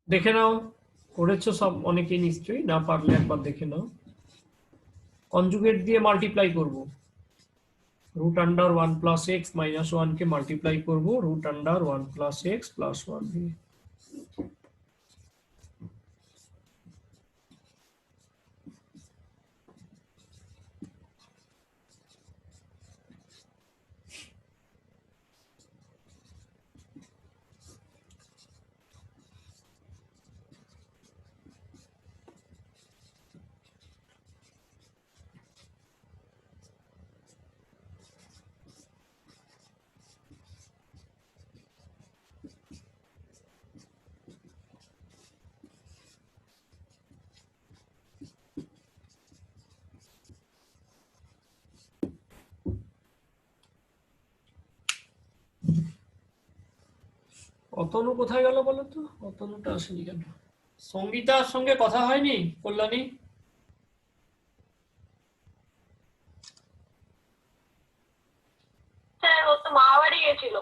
দেখে নাও, করেছো সব অনেকেই নিশ্চয়ই, না পারলে একবার দেখে নাও। কনজুগেট দিয়ে মাল্টিপ্লাই করব, রুট আন্ডার 1 + x - 1 কে মাল্টিপ্লাই করব রুট আন্ডার 1 + x + 1 দিয়ে। অতনু কোথায় গেল বলো তো? অতনুটা আসেনি কেন? সঙ্গীতার সঙ্গে কথা হয়নি কল্যাণী? স্যার ও তো মামাবাড়ি গেছিল।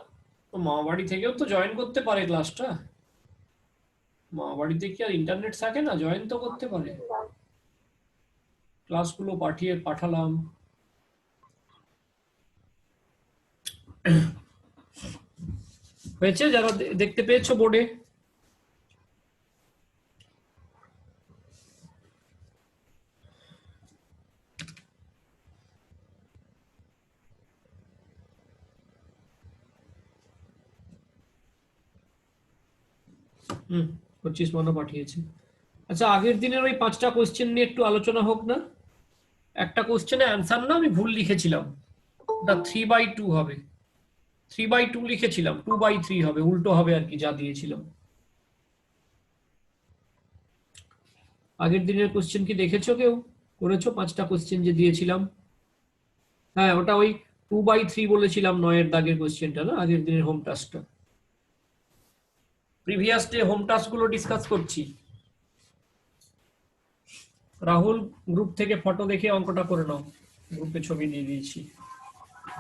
তো মামাবাড়ি থেকেও তো জয়েন করতে পারে ক্লাসটা। মামাবাড়িতে কি আর ইন্টারনেট থাকে না? জয়েন তো করতে পারে। ক্লাসগুলো পাঠালাম। হয়েছে? যারা দেখতে পেয়েছো বোর্ডে? হুম, 25 মানা পাঠিয়েছে। আচ্ছা, আগের দিনের ওই 5টা কোশ্চেন নিয়ে একটু আলোচনা হোক না? একটা কোশ্চেনে অ্যান্সার না আমি ভুল লিখেছিলাম, ওটা 3/2 হবে। 3/2 লিখেছিলাম, 2/3 হবে, উল্টো হবে আর কি যা দিয়েছিলাম। আগের দিনের কোশ্চেন কি দেখেছো কেউ? করেছো? 5টা কোশ্চেন যে দিয়েছিলাম। হ্যাঁ, ওটা ওই 2/3 বলেছিলাম, 9-এর দাগের কোশ্চেনটা না, আগের দিনের হোম টাস্কটা। প্রিভিয়াস ডে হোম টাস্কগুলো ডিসকাস করছি। রাহুল, গ্রুপ থেকে ফটো দেখে অঙ্কটা করে নাও, গ্রুপে ছবি দিয়ে দিয়েছি।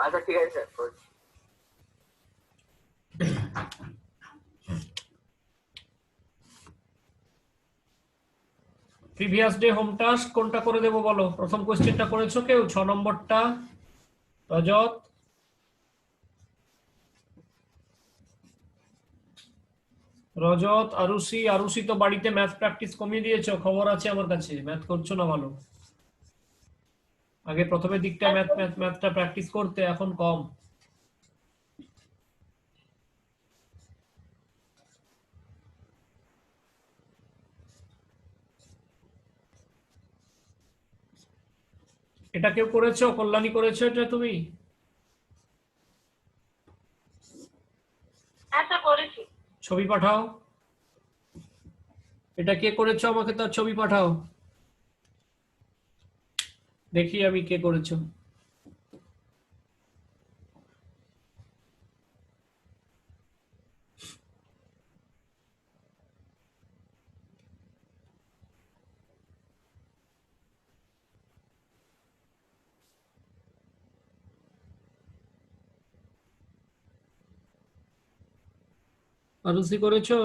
আচ্ছা ঠিক আছে স্যার, করছি। প্রিভিয়াস ডে হোম টাস্ক কোনটা করে দেবো বলো? প্রথম কোশ্চেনটা করেছো কেউ? 6 নম্বরটা। রজত, রজত, আরুষি। আরুষি তো বাড়িতে ম্যাথ প্র্যাকটিস কমিয়ে দিয়েছো, খবর আছে আমার কাছে, ম্যাথ করছো না ভালো। আগে প্রথমের দিকটা ম্যাথটা প্র্যাকটিস করতে, এখন কম। এটা কেউ করেছো? কল্যাণী করেছো এটা তুমি? হ্যাঁ স্যার করেছি। ছবি পাঠাও। এটা কে করেছো আমাকে তার ছবি পাঠাও, দেখি আমি কে করেছো। আরুষি করেছো?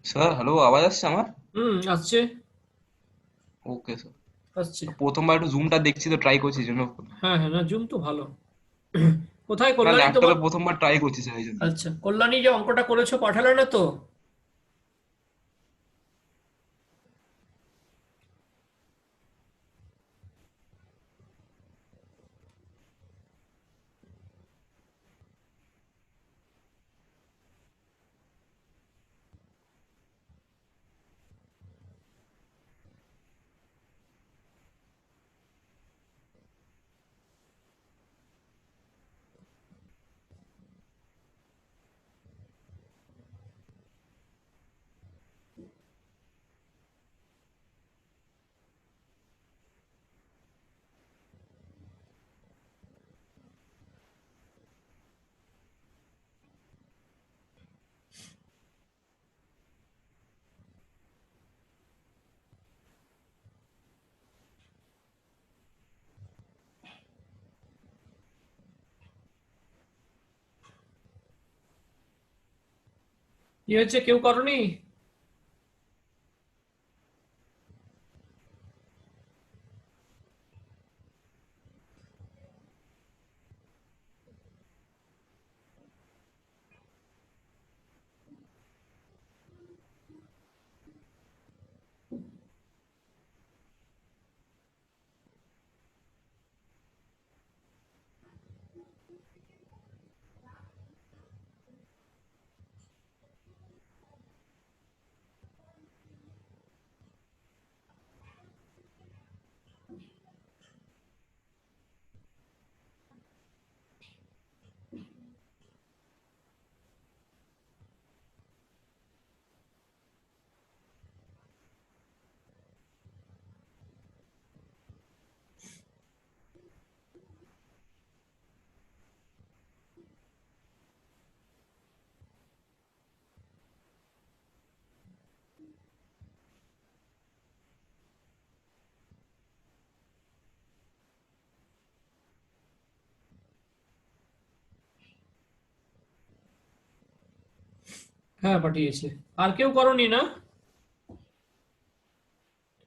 স্যার হ্যালো, আওয়াজ আসছে আমার? আসছে। Okay sir. আসছে। প্রথমবার একটু জুমটা দেখছি তো, ট্রাই করছি এই জন্য। হ্যাঁ হ্যাঁ, না জুম তো ভালো। কোথায় না, কল্যাণী তোমার? ল্যাপটপে প্রথমবার ট্রাই করছি স্যার, এই জন্য। আচ্ছা, কল্যাণী যে অঙ্কটা করেছো পাঠালে না তো? কি হয়েছে, কেউ করনি? হ্যাঁ পাঠিয়েছে। আর কেউ করনি না?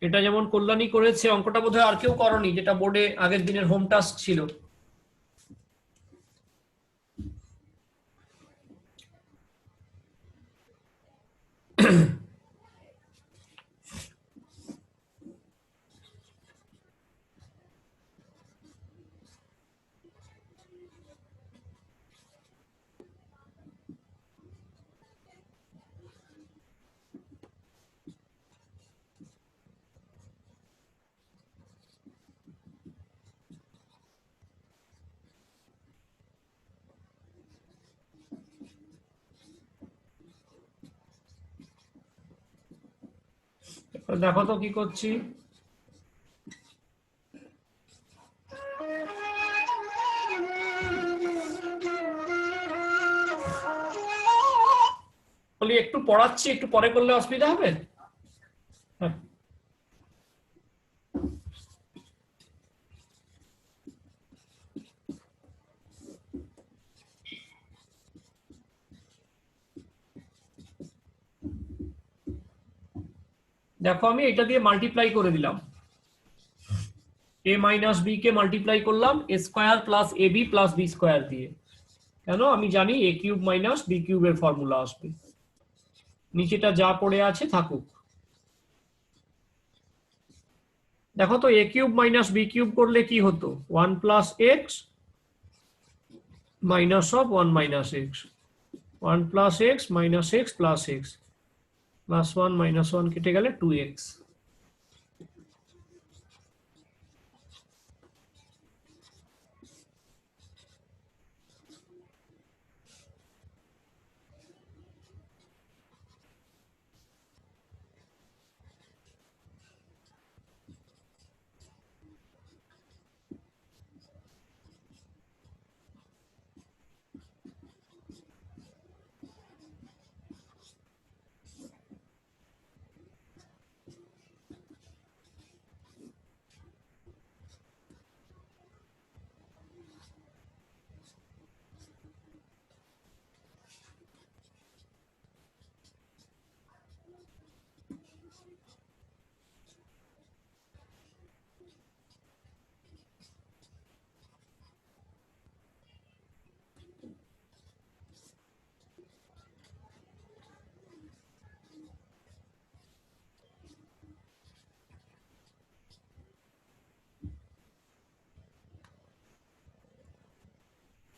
এটা যেমন কল্যাণী করেছে অঙ্কটা, বোধহয় আর কেউ করনি, যেটা বোর্ডে আগের দিনের হোম টাস্ক ছিল। দেখো তো কি করছি। বলি একটু পড়াচ্ছি, একটু পরে করলে অসুবিধা হবে? হ্যাঁ। দেখো আমি এটা দিয়ে মাল্টিপ্লাই করে দিলাম। এ মাইনাস বি কে মাল্টিপ্লাই করলাম এ square plus A B plus B square দিয়ে। কেন? আমি জানি এ কিউব মাইনাস বি কিউবের ফর্মুলা আসবে। নিচেটা যা পড়ে আছে থাকুক। দেখো তো এ কিউব মাইনাস বি কিউব করলে কি হতো? 1 + x minus of 1 - x, 1 + x minus x plus x, +1 - 1 কেটে গেলে 2x।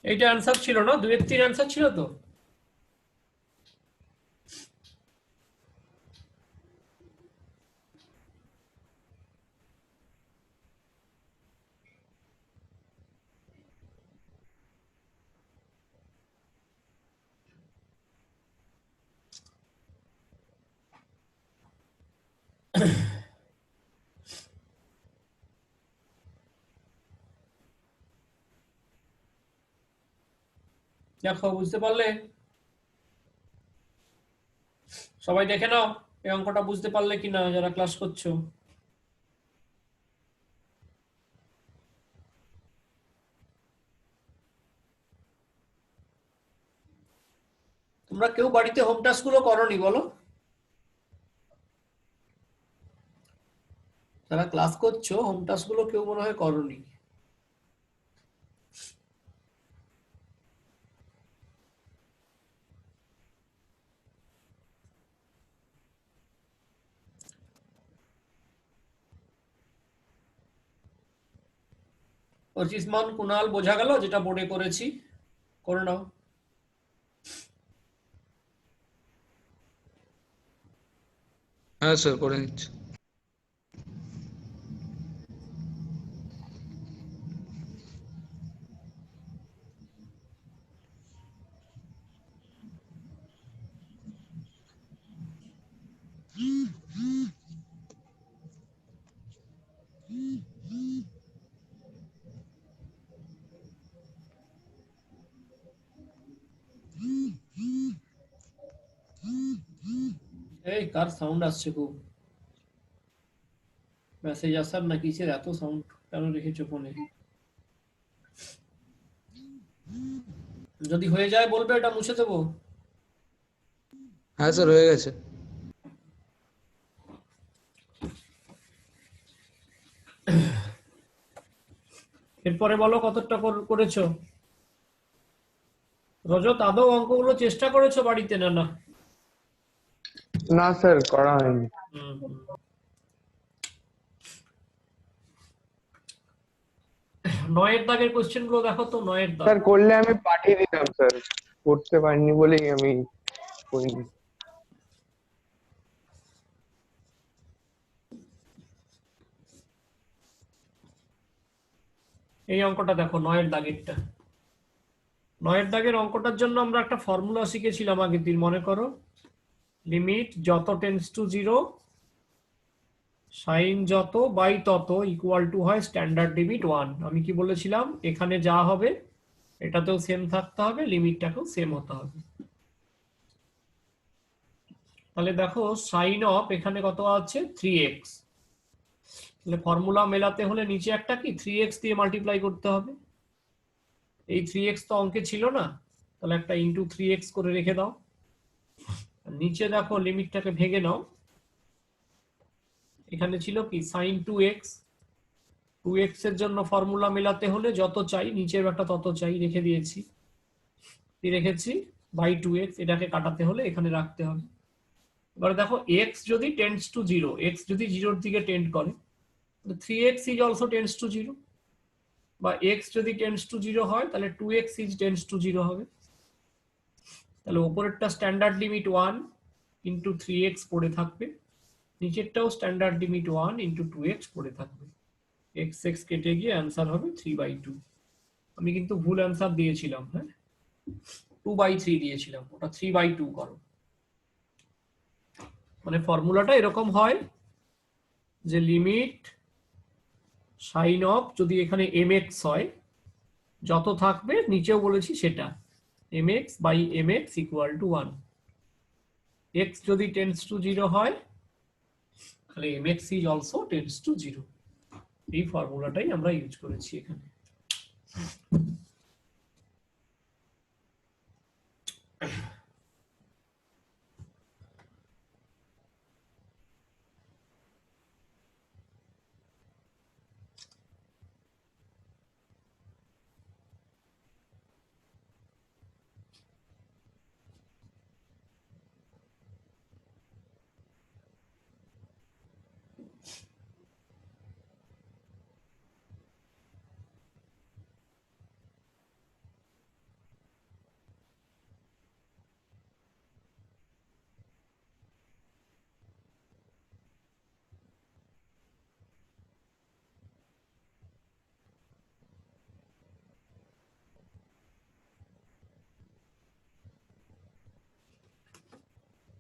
এইটা অ্যান্সার ছিল না, 2-3 অ্যান্সার ছিল তো। দেখো বুঝতে পারলে? সবাই দেখে নাও এই অঙ্কটা বুঝতে পারলে কিনা যারা ক্লাস করছো। তোমরা কেউ বাড়িতে হোম টাস্ক গুলো করোনি বলো? যারা ক্লাস করছো হোম টাস্ক গুলো কেউ মনে হয় করোনি। পঁচিশমান কুনাল বোঝা গেল যেটা বোর্ডে করেছি, করে নাও। হ্যাঁ স্যার করে নিচ্ছি। এই কার সাউন্ড আসছে খুব? মেসেজ আসার না কিসের এত সাউন্ড কেন রেখেছো ফোনে? যদি হয়ে যায় বলবে, এটা মুছে দেবো। হ্যাঁ স্যার হয়ে গেছে। এরপরে বলো কতটা করেছো। রজত, আদৌ অঙ্কগুলো চেষ্টা করেছো বাড়িতে না? না। না স্যার, করা হয়নি। হুম, হুম। 9-এর দাগের কোশ্চেন গুলো দেখো তো, 9-এর দাগ। স্যার করলে আমি পাঠিয়ে দিতাম স্যার, করতে পারিনি বলেই আমি করিনি। এই অঙ্কটা দেখো, 9-এর দাগেরটা। 9-এর দাগের অঙ্কটার জন্য আমরা একটা ফর্মুলা শিখেছিলাম আগের দিন, মনে করো। লিমিট যত টেন্স টু 0, সাইন যত বাই তত ইকুয়াল টু হয় স্ট্যান্ডার্ড লিমিট 1। আমি কি বলেছিলাম? এখানে যা হবে এটাতেও সেম থাকতে হবে, লিমিটটাকেও সেম হতে হবে। তাহলে দেখো সাইন অফ এখানে কত আছে, 3x। তাহলে ফর্মুলা মেলাতে হলে নিচে একটা কি 3x দিয়ে মাল্টিপ্লাই করতে হবে। এই 3x তো অঙ্কে ছিল না, তাহলে একটা ইন্টু 3x করে রেখে দাও। আর নিচে দেখো লিমিটটাকে ভেঙে নাও। এখানে ছিল কি সাইন 2x। 2x এর জন্য ফর্মুলা মেলাতে হলে যত চাই নিচের একটা তত চাই, রেখে দিয়েছি। কি রেখেছি? By 2x। এটাকে কাটাতে হলে এখানে রাখতে হবে। এবার দেখো x যদি টেন্ডস টু 0, x যদি 0-র দিকে টেন্ড করে, 3x is also tends to 0। বা x যদি টেন্ডস টু 0 হয় তাহলে 2x ইজ টেন্ডস টু 0 হবে। তাহলে উপরেরটা স্ট্যান্ডার্ড লিমিট 1 ইন্টু 3x পড়ে থাকবে, নিচেরটাও স্ট্যান্ডার্ড লিমিট 1 ইন্টু 2x পড়ে থাকবে। x x কেটে গিয়ে অ্যান্সার হবে 3/2। আমি কিন্তু ভুল অ্যান্সার দিয়েছিলাম, হ্যাঁ, 2/3 দিয়েছিলাম, ওটা 3/2 করো। মানে ফর্মুলাটা এরকম হয় যে লিমিট সাইন অফ যদি এখানে mx হয়, যত থাকবে নিচেও বলেছি সেটা, mx by mx equal to 1। x যদি টেন্ডস টু 0 হয় তাহলে mx is also tends to 0। এই ফর্মুলাটাই আমরা ইউজ করেছি এখানে।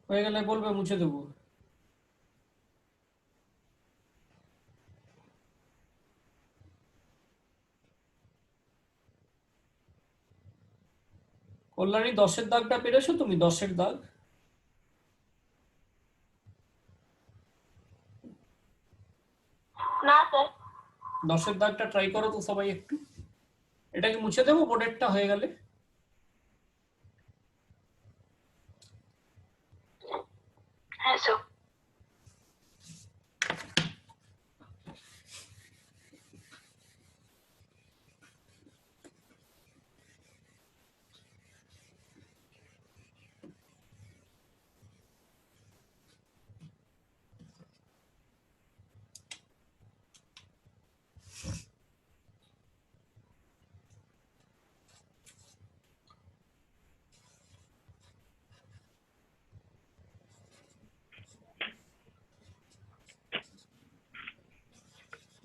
হয়ে গেলে বলবে, মুছে দেবো। কল্যাণী 10-এর দাগটা পেরেছো তুমি? 10-এর দাগ, না স্যার। 10-এর দাগটা ট্রাই করো তো সবাই একটু। এটা কি মুছে দেবো বোর্ডেরটা হয়ে গেলে? হ্যাঁ স্যার।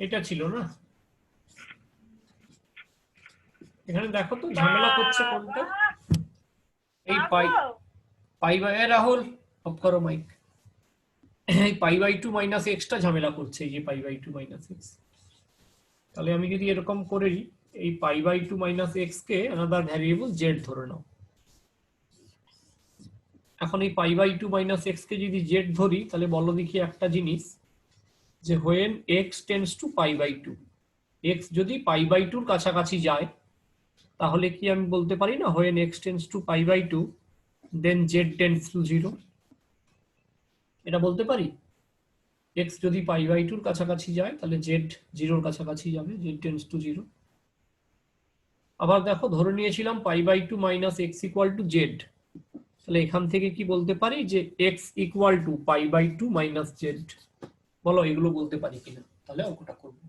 এটা ছিল না, এখানে দেখো তো ঝামেলা করছে কোনটা। এই পাই বাই, রাহুল অফ করো মাইক। এই পাই বাই 2 মাইনাস এক্সটা ঝামেলা করছে, এই যে পাই বাই 2 মাইনাস এক্স। তাহলে আমি যদি এরকম করি, এই পাই বাই 2 মাইনাস এক্স কে আনাদার ভ্যারিয়েবল জেড ধরে নাও। এখন এই পাই বাই 2 মাইনাস এক্স কে যদি জেড ধরি, তাহলে বলো দেখি একটা জিনিস, যে when x tends to pi by 2, x যদি পাই বাই 2 এর কাছাকাছি যায়, তাহলে কি আমি বলতে পারি না, when x tends to pi by 2 then z tends to 0? এটা বলতে পারি। এক্স যদি পাই বাই 2 এর কাছাকাছি যায়, তাহলে জেড 0 এর কাছাকাছি যাবে, জেড টেন্ডস টু 0। আবার দেখো, ধরে নিয়েছিলাম pi by 2 minus x equal to z, তাহলে এখান থেকে কি বলতে পারি, যে x equal to pi by 2 minus z. বলো এগুলো বলতে পারি কিনা, তাহলে অঙ্কটা করবো।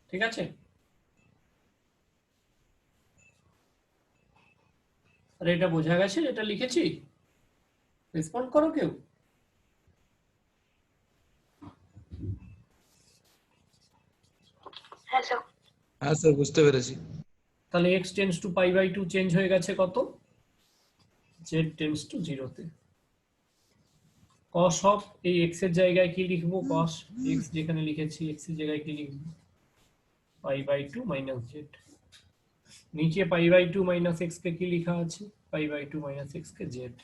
ঠিক আছে, আর এটা বোঝা গেছে যেটা লিখেছি? রেসপন্ড করো কেউ। হ্যাঁ স্যার। হ্যাঁ স্যার, বুঝতে পেরেছি। তাহলে x tends to pi by 2 change হয়ে গেছে কত, জেড টেন্স টু 0-তে। কস অফ, এই এক্স এর জায়গায় কি লিখবো, কস এক্স যেখানে লিখেছি, এক্স এর জায়গায় কি লিখবো, পাই বাই 2 মাইনাস জেড। নিচে পাই বাই 2 মাইনাস এক্স কে কি লিখা আছে, পাই বাই 2 মাইনাস এক্স কে Z,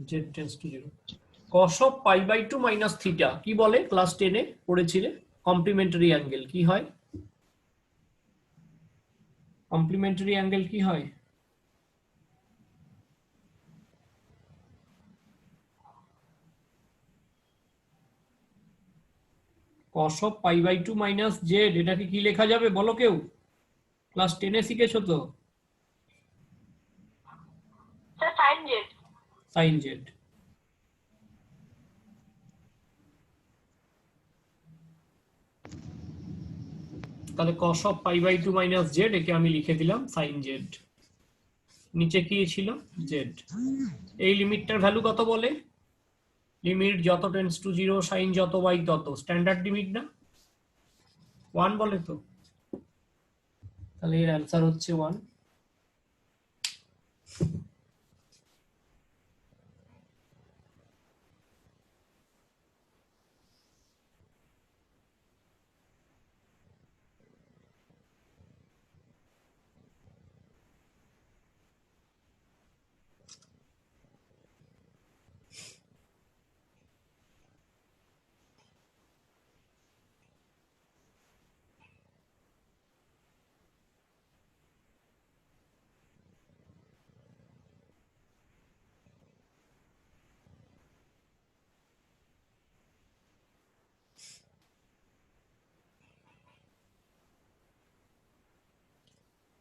Z tends to 0। Cos of pi by 2 minus theta কি বলে, ক্লাস 10 এ পড়েছিলে, কমপ্লিমেন্টারি অ্যাঙ্গেল কি হয়? কমপ্লিমেন্টারি অ্যাঙ্গেল কি হয়? Cos of pi by 2 minus Z, এটাকে কি লেখা যাবে বলো কেউ? ক্লাস 10 এ শিখেছো তো, sir sine z. Sine z. তাহলে cos of pi by 2 minus z, একে আমি লিখে দিলাম সাইন জেড। নিচে কি ছিল, জেড। এই লিমিটটার ভ্যালু কত বলে, লিমিট যত টেন্স টু 0 সাইন যত বাই তত, স্ট্যান্ডার্ড লিমিট না, 1 বলে তো। তাহলে এর অ্যান্সার হচ্ছে 1।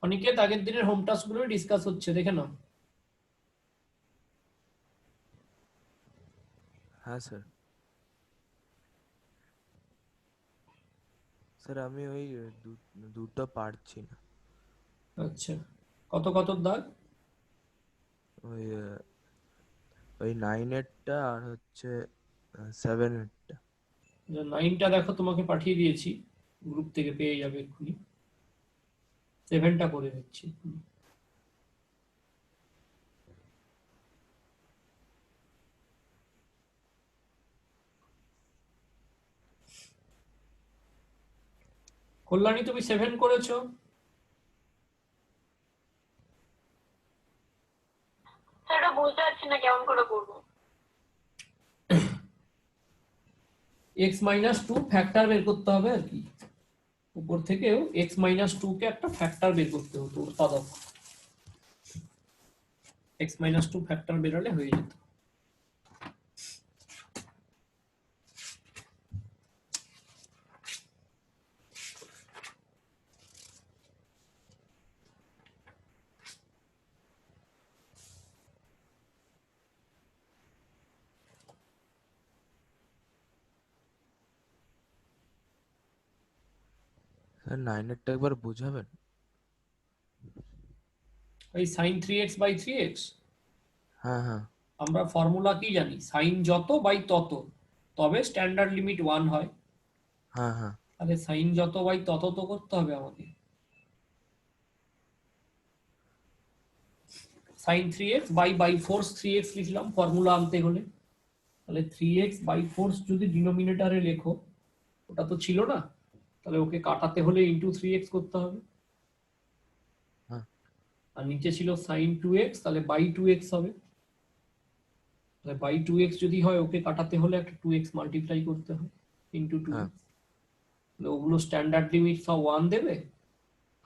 অনিকেত, আগের দিনের হোম টাস্ক গুলো ডিসকাস হচ্ছে, দেখে নাও। হ্যাঁ স্যার। স্যার আমি ওই দুটো পারছি না। আচ্ছা, কত কত দাগ? ওই ওই 9-8টা আর হচ্ছে 7-8টা। 9টা দেখো তোমাকে পাঠিয়ে দিয়েছি, গ্রুপ থেকে পেয়ে যাবে এক্ষুনি। 7টা করে দিচ্ছি। কল্যাণী তুমি 7 করেছো? সেটা বুঝতে পারছি না কেমন করে করবো। x-2 ফ্যাক্টর বের করতে হবে আর কি, উপর থেকেও x-2 কে একটা ফ্যাক্টর বের করতে হতো, উৎপাদক। x-2 ফ্যাক্টর বেরোলে হয়ে যেত। স্যার 9-8টা একবার বুঝাবেন? এই sin 3x বাই 3x, হ্যাঁ হ্যাঁ আমরা ফর্মুলা কি জানি, সাইন যত বাই তত, তবে স্ট্যান্ডার্ড লিমিট 1 হয়। হ্যাঁ হ্যাঁ তাহলে সাইন যত বাই তত তো করতে হবে আমাকে। Sign 3x by force 3x লিখলাম ফর্মুলা আনতে হলে। তাহলে 3x বাই ফোর্স যদি ডিনোমিনেটরে লেখো, ওটা তো ছিল না, তাহলে ওকে কাটাতে হলে ইন্টু 3x করতে হবে। হ্যাঁ আর নিচে ছিল সাইন 2x, তাহলে বাই 2x হবে। তাহলে বাই 2x যদি হয়, ওকে কাটাতে হলে একটা 2x মাল্টিপ্লাই করতে হয় ইন্টু 2x। হ্যাঁ তাহলে ওগুলো স্ট্যান্ডার্ড লিমিট সব 1 দেবে।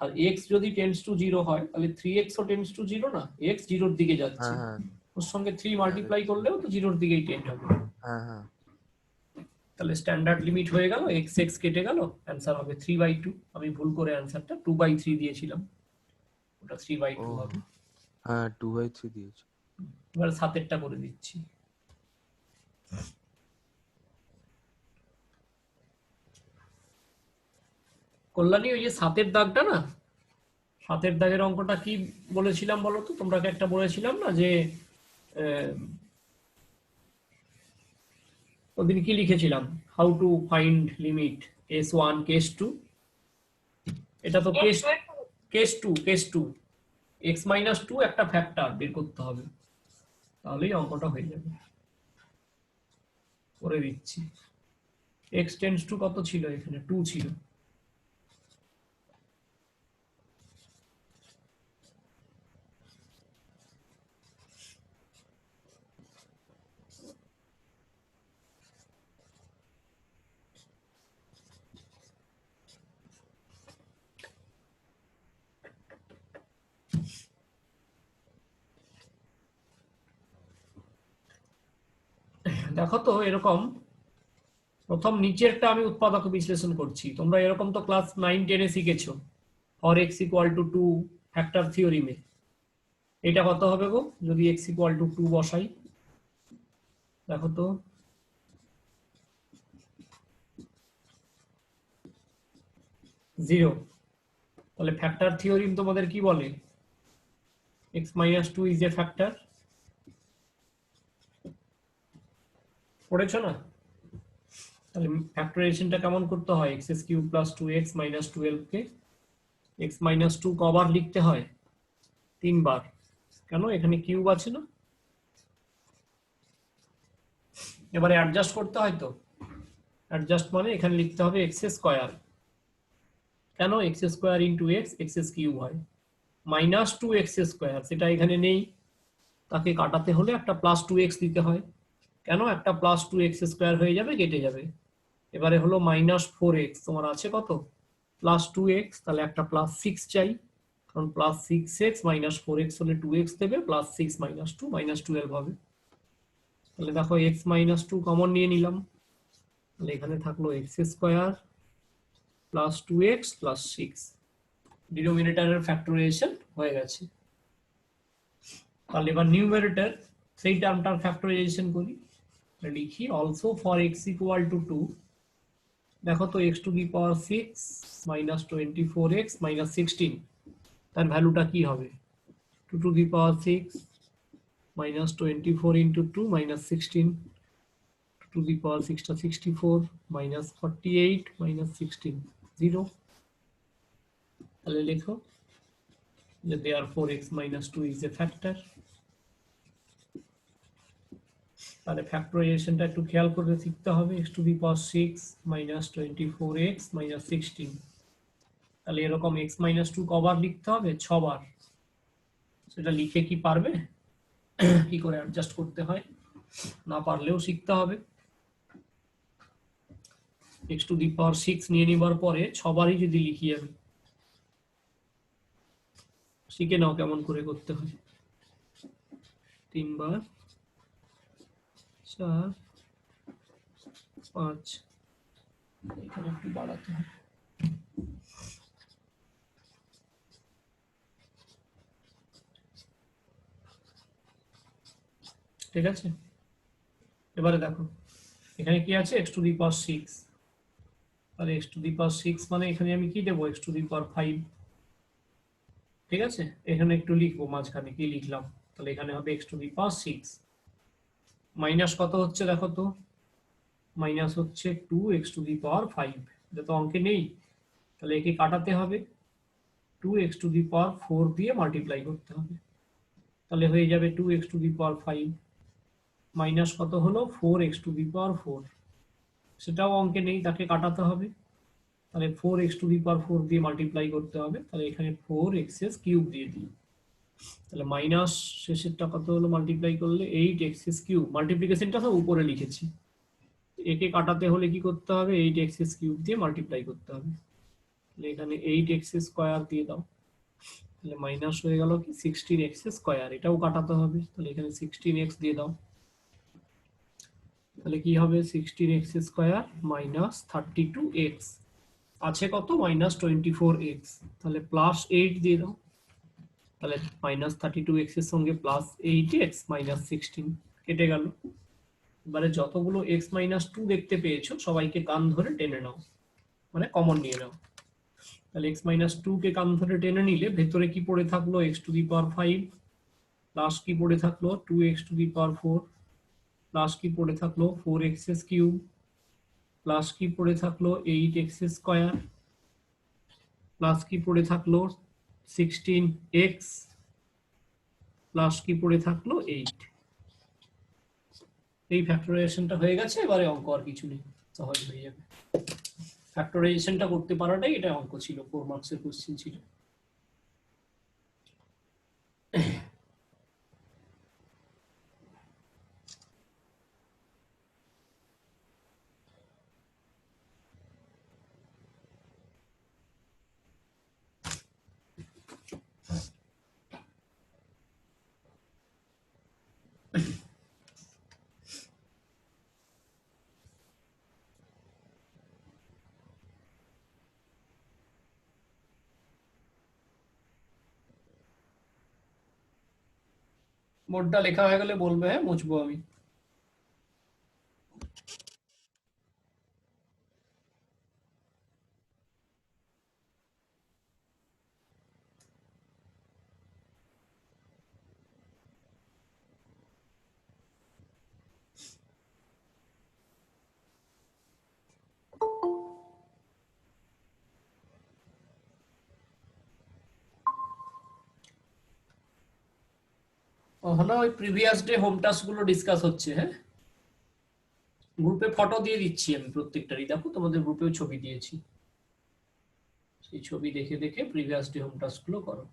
আর x যদি টেন্ডস টু 0 হয়, তাহলে 3x ও টেন্ডস টু 0 না, x 0 এর দিকে যাচ্ছে, হ্যাঁ হ্যাঁ ওর সঙ্গে 3 মাল্টিপ্লাই করলেও তো 0 এর দিকেই টেন্ড হবে। হ্যাঁ হ্যাঁ তাহলে স্ট্যান্ডার্ড লিমিট হয়ে গেল, x কেটে গেল, অ্যান্সার হবে 3/2। আমি ভুল করে অ্যান্সারটা 2/3 দিয়েছিলাম, ওটা 3/2 ও হবে। হ্যাঁ 2/3 দিয়েছে। এবার 7টা করে দিচ্ছি। কল্যাণী, ওই যে 7-এর দাগটা না, 7-এর দাগের অঙ্কটা কি বলেছিলাম বলো তো? তোমরা একটা বলেছিলাম না যে ওদিন কি লিখেছিলাম, how to find limit s1 case 2। এটা তো কেস 2 x-2 একটা ফ্যাক্টর বের করতে হবে, তাহলেই অঙ্কটা হয়ে যাবে। করে দিচ্ছি। x টেন্ডস টু কত ছিল এখানে, 2 ছিল। দেখো তো এরকম, প্রথম নিচেরটা আমি উৎপাদক বিশ্লেষণ করছি। তোমরা এরকম তো ক্লাস 9-10-এ শিখেছো, for x equal to 2 factor থিওরিমে। এটা কত হবে গো যদি x ইকুয়াল টু 2 বসাই? দেখো তো, জিরো। তাহলে ফ্যাক্টর থিওরিম তোমাদের কি বলে, x-2 ইজ এ ফ্যাক্টর। পড়েছো না? তাহলে ফ্যাক্টরাইজেশনটা কেমন করতে হয়, x³ প্লাস 2x মাইনাস 12 কে x-2 কবার লিখতে হয়, 3 বার। কেন, এখানে কিউব আছে না। এবারে অ্যাডজাস্ট করতে হয়, তো অ্যাডজাস্ট মানে এখানে লিখতে হবে x²। কেন, x² ইন্টু x³ হয় মাইনাস 2x², সেটা এখানে নেই, তাকে কাটাতে হলে একটা প্লাস 2x দিতে হয়। কেন, একটা প্লাস 2x² হয়ে যাবে, কেটে যাবে। এবারে হলো মাইনাস 4x, তোমার আছে কত, প্লাস 2x, তাহলে একটা প্লাস 6 চাই, কারণ প্লাস 6x মাইনাস 4x হলে 2x দেবে, প্লাস 6 মাইনাস 2 মাইনাস 12 হবে। তাহলে দেখো x-2 কমন নিয়ে নিলাম, তাহলে এখানে থাকলো x² plus 2x plus 6, ডিনোমিনেটরের factorisation হয়ে গেছে। তাহলে এবার নিউমারেটর, সেই টার্মটার ফ্যাক্টরাইজেশন করি, লিখি also for x equal to 2। দেখো তো x to the power 6 minus 24x minus 16, তার ভ্যালুটা কি হবে, 2 to the power 6 minus 24 into 2 minus 16 to the power 6 to 64 minus 48 minus 16 0 তাহলে লেখো যে therefore x minus 2 is a factor তাহলে ফ্যাক্টরাইজেশনটা একটু খেয়াল করে শিখতে হবে x to the power 6 minus 24x minus 16 তাহলে এরকম x minus 2 কবার লিখতে হবে 6 বার সেটা লিখে কি পারবে কি করে অ্যাডজাস্ট করতে হয় না পারলেও শিখতে হবে x to the power 6 নিয়ে নেবার পরে 6 বারই যদি লিখি আমি শিখে নাও কেমন করে করতে হয় 3 বার 4 5 এখানে একটু বাড়াতে হবে ঠিক আছে এবারে দেখো এখানে কি আছে x to the power 6 তাহলে x to the power 6 মানে এখানে আমি কি দেব x to the power 5 ঠিক আছে এখানে একটু লিখবো মাঝখানে কি লিখলাম তাহলে এখানে হবে x to the power 6 minus কত হচ্ছে দেখো তো মাইনাস হচ্ছে 2x to the power 5 এটা তো অঙ্কে নেই তাহলে একে কাটাতে হবে 2x to the power 4 দিয়ে মাল্টিপ্লাই করতে হবে তাহলে হয়ে যাবে 2x to the power 5 minus কত হলো 4x to the power 4 সেটাও অঙ্কে নেই তাকে কাটাতে হবে তাহলে 4x to the power 4 দিয়ে মাল্টিপ্লাই করতে হবে তাহলে এখানে 4x কিউব দিয়ে দিই তাহলে মাইনাস শেষেরটা কত হলো মাল্টিপ্লাই করলে 8x কিউব মাল্টিপ্লিকেশনটা সব উপরে লিখেছি একে কাটাতে হলে কি করতে হবে 8x কিউব দিয়ে মাল্টিপ্লাই করতে হবে তাহলে এখানে 8x স্কয়ার দিয়ে দাও তাহলে মাইনাস হয়ে গেল কি 16x স্কয়ার এটাও কাটাতে হবে তাহলে এখানে 16x দিয়ে দাও তাহলে কি হবে 16x স্কয়ার মাইনাস 32x আছে কত মাইনাস 24x তাহলে প্লাস 8 দিয়ে দাও তাহলে মাইনাস 32x এর সঙ্গে প্লাস 8x মাইনাস 16 কেটে গেল এবারে যতগুলো x মাইনাস 2 দেখতে পেয়েছো সবাইকে কান ধরে টেনে নাও মানে কমন নিয়ে নাও তাহলে x মাইনাস 2 কে কান ধরে টেনে নিলে ভেতরে কি পড়ে থাকলো x to the power 5 plus কি পড়ে থাকলো 2x to the power 4 plus কি পড়ে থাকলো 4x কিউব প্লাস কি পড়ে থাকলো 8x স্কয়ার প্লাস কি পড়ে থাকলো 16x প্লাস কি পড়ে থাকলো 8 এই ফ্যাক্টরাইজেশনটা হয়ে গেছে এবারে অঙ্ক আর কিছু নেই সহজ হয়ে যাবে ফ্যাক্টরাইজেশনটা করতে পারাটাই এটা অঙ্ক ছিল 4 মার্কসের কোশ্চেন ছিল বোর্ডটা লেখা হয়ে গেলে বলবে হ্যাঁ মুছবো আমি হলো ওই প্রিভিয়াস ডে হোম টাস্ক গুলো ডিসকাস হচ্ছে হ্যাঁ গ্রুপে ফটো দিয়ে দিচ্ছি আমি প্রত্যেকটারই দেখো তোমাদের গ্রুপেও ছবি দিয়েছি সেই ছবি দেখে দেখে প্রিভিয়াস ডে হোম টাস্ক গুলো করো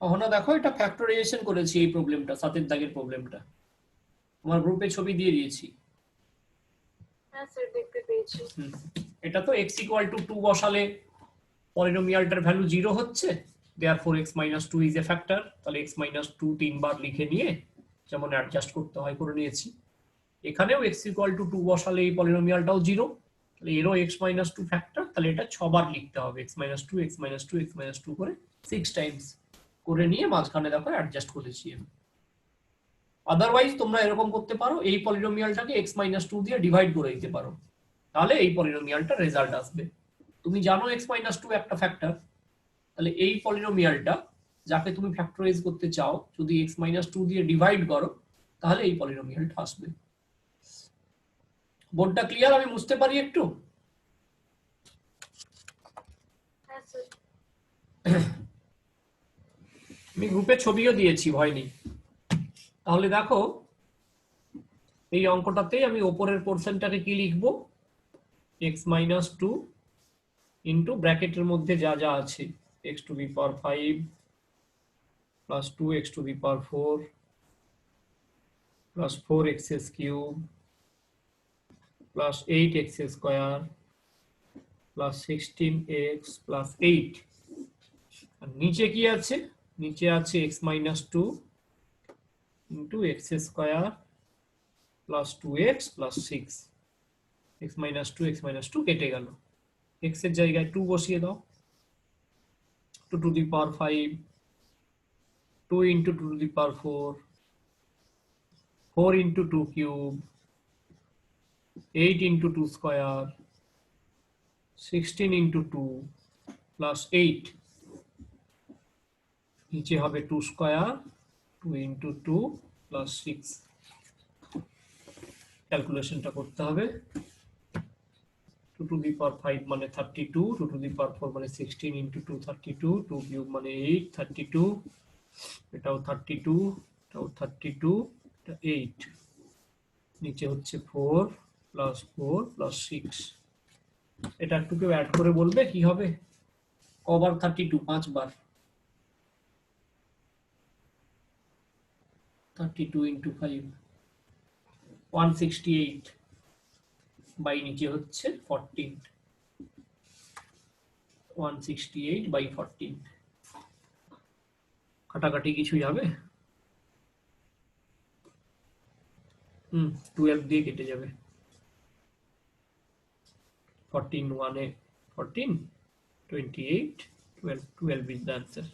অহনা দেখো এটা ফ্যাক্টরাইজেশন করেছি এই প্রবলেমটা 7 এর দাগের প্রবলেমটা আমার গ্রুপে ছবি দিয়ে দিয়েছি। হ্যাঁ স্যার দেখতে পেয়েছি। এটা তো x ইকুয়াল টু 2 বসালে পলিনোমিয়ালটার ভ্যালু 0 হচ্ছে, therefore x minus 2 is a factor. তাহলে x মাইনাস 2 তিনবার লিখে নিয়ে যেমন অ্যাডজাস্ট করতে হয় করে নিয়েছি। এখানেও x ইকুয়াল টু 2 বসালে এই পলিনোমিয়ালটাও 0, তাহলে এরও x মাইনাস 2 ফ্যাক্টর, তাহলে এটা 6 বার লিখতে হবে x minus 2 x minus 2 x minus 2 করে 6 টাইমস করে নিয়ে মাঝখানে দেখো অ্যাডজাস্ট করেছি আমি। আদারওয়াইজ তোমরা এরকম করতে পারো, এই পলিনোমিয়ালটাকে x মাইনাস 2 দিয়ে ডিভাইড করে দিতে পারো, তাহলে এই পলিনোমিয়ালটার রেজাল্ট আসবে। তুমি জানো x মাইনাস 2 একটা ফ্যাক্টর, তাহলে এই পলিনোমিয়ালটা যাকে তুমি ফ্যাক্টরাইজ করতে চাও যদি x মাইনাস 2 দিয়ে ডিভাইড করো তাহলে এই পলিনোমিয়ালটা আসবে। বোর্ডটা ক্লিয়ার? আমি বুঝতে পারি একটু? হ্যাঁ স্যার। আমি গ্রুপে ছবিও দিয়েছি, ভয় নেই। তাহলে দেখো এই অঙ্কটাতে আমি ওপরের পোরশনটাকে কি লিখবো, x মাইনাস 2 ইন্টু ব্র্যাকেটের মধ্যে যা যা আছে x to the power 5 plus 2x to the power 4 plus 4x cube plus 8x square plus 16x plus 8। আর নিচে কি আছে, নিচে আছে x minus 2 into x square plus 2x plus 6। x minus 2 কেটে গেল, x এর জায়গায় 2 বসিয়ে দাও, 2 to the power 5 2 into 2 to the power 4 4 into 2 cube 8 into 2 square 16 into 2 plus 8। নিচে হবে 2 স্কোয়ার 2 ইন্টু 2 প্লাস 6। ক্যালকুলেশনটা করতে হবে। 2 টু দি পাওয়ার 5 মানে 32, 2 টু দি পাওয়ার 4 মানে 16 ইন্টু 2 32, 2 কিউব মানে 8 32, এটাও 32, এটাও 32, এটা 8। নিচে হচ্ছে 4 প্লাস 4 প্লাস 6। এটা একটু কেউ অ্যাড করে বলবে কি হবে, কবার 32? 5 বার। 32 ইন্টু 5 168 বাই নিচে হচ্ছে 14, 168 বাই 14। কাটাকাটি কিছু যাবে? 12 দিয়ে কেটে যাবে। 14 1 14 28 12 12 is the answer.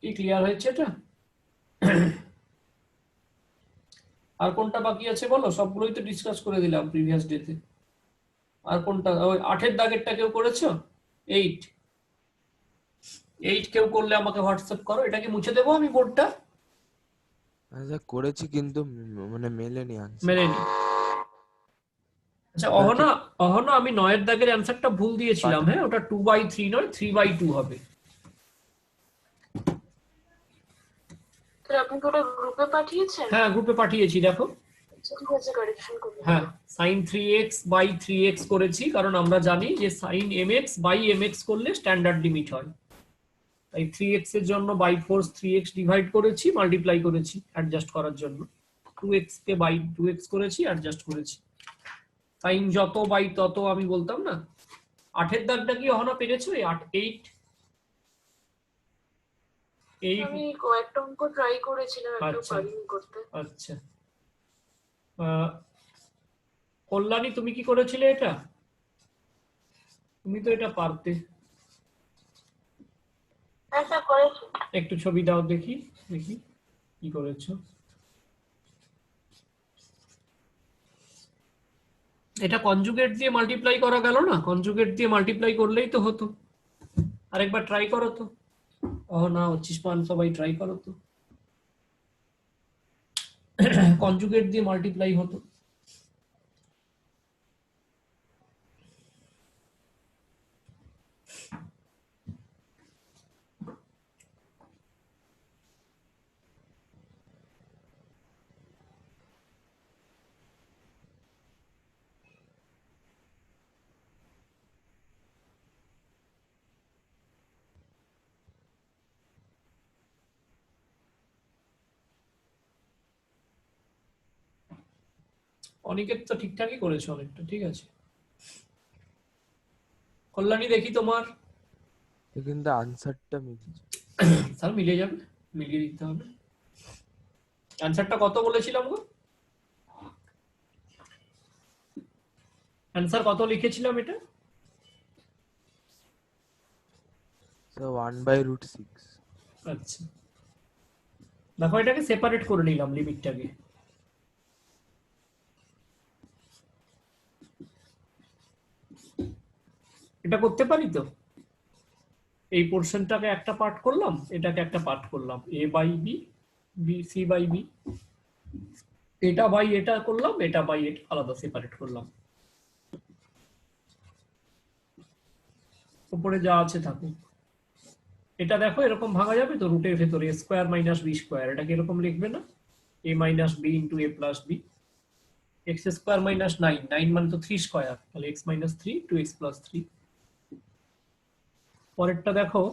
কি ক্লিয়ার হয়েছে এটা? আর কোনটা বাকি আছে বলো? সবগুলোই তো ডিসকাস করে দিলাম প্রিভিয়াস ডেতে। আর কোনটা? ওই 8-এর দাগেরটা কেউ করেছো? 8 কেউ করলে আমাকে হোয়াটসঅ্যাপ করো। এটা কি মুছে দেবো আমি বোর্ডটা? আচ্ছা করেছি কিন্তু মানে মেলেনি আনসার। মেলেনি। আচ্ছা অহনা আমি 9-এর দাগের অ্যান্সারটা ভুল দিয়েছিলাম। হ্যাঁ, ওটা 2/3 নয় 3/2 হবে। তাহলে আপনি কি ওটা গ্রুপে পাঠিয়েছেন? হ্যাঁ, গ্রুপে পাঠিয়েছি, দেখো। আচ্ছা, ঠিক আছে, কারেকশন করুন। হ্যাঁ, sin 3x by 3x করেছি, কারণ আমরা জানি যে sin mx by mx করলে স্ট্যান্ডার্ড লিমিট হয়। তাই 3x এর জন্য বাই ফোর্স 3x ডিভাইড করেছি, মাল্টিপ্লাই করেছি অ্যাডজাস্ট করার জন্য। 2x কে বাই 2x করেছি, অ্যাডজাস্ট করেছি। সাইন যত বাই তত আমি বলতাম না। 8-এর দাগটা কি অহনা পেরেছো? 8 আমি কয়েকটা অঙ্ক ট্রাই করেছিলাম, একটু আচ্ছা। পারিনি করতে। আচ্ছা, কল্যাণী তুমি কি করেছিলে এটা? তুমি তো এটা পারতে। হ্যাঁ স্যার, করেছি। একটু ছবি দাও দেখি দেখি কি করেছো। এটা কনজুগেট দিয়ে মাল্টিপ্লাই করা গেল না? কনজুগেট দিয়ে মাল্টিপ্লাই করলেই তো হতো। আরেকবার ট্রাই করো তো। না হচ্ছিস পান, সবাই ট্রাই করো তো। কনজুগেট দিয়ে মাল্টিপ্লাই হতো। অনেকের তো ঠিকঠাকই করেছো, অনেকটা ঠিক আছে। কল্যাণী দেখি তোমার। কিন্তু আনসারটা মিলছে। স্যার মিলে যাবে, মিলিয়ে দিতে হবে। অ্যান্সারটা কত বলেছিলাম গো? অ্যান্সার কত লিখেছিলাম এটা? স্যার 1/√6। আচ্ছা, দেখো এটাকে সেপারেট করে নিলাম লিমিটটাকে। এটা করতে পারি তো? এই পোর্শনটাকে একটা পার্ট করলাম, এটাকে একটা পার্ট করলাম, a by b, c by b, এটা বাই এটা করলাম, এটা বাই এটা আলাদা সেপারেট করলাম। উপরে যা আছে থাকুক। এটা দেখো এরকম ভাঙা যাবে তো রুটের ভেতরে, a square minus b square, এটাকে এরকম লিখবে না? a minus b into a plus b, x square minus 9 মানে তো 3 স্কোয়ার, তাহলে x minus 3 to x plus 3। পরেরটা দেখো,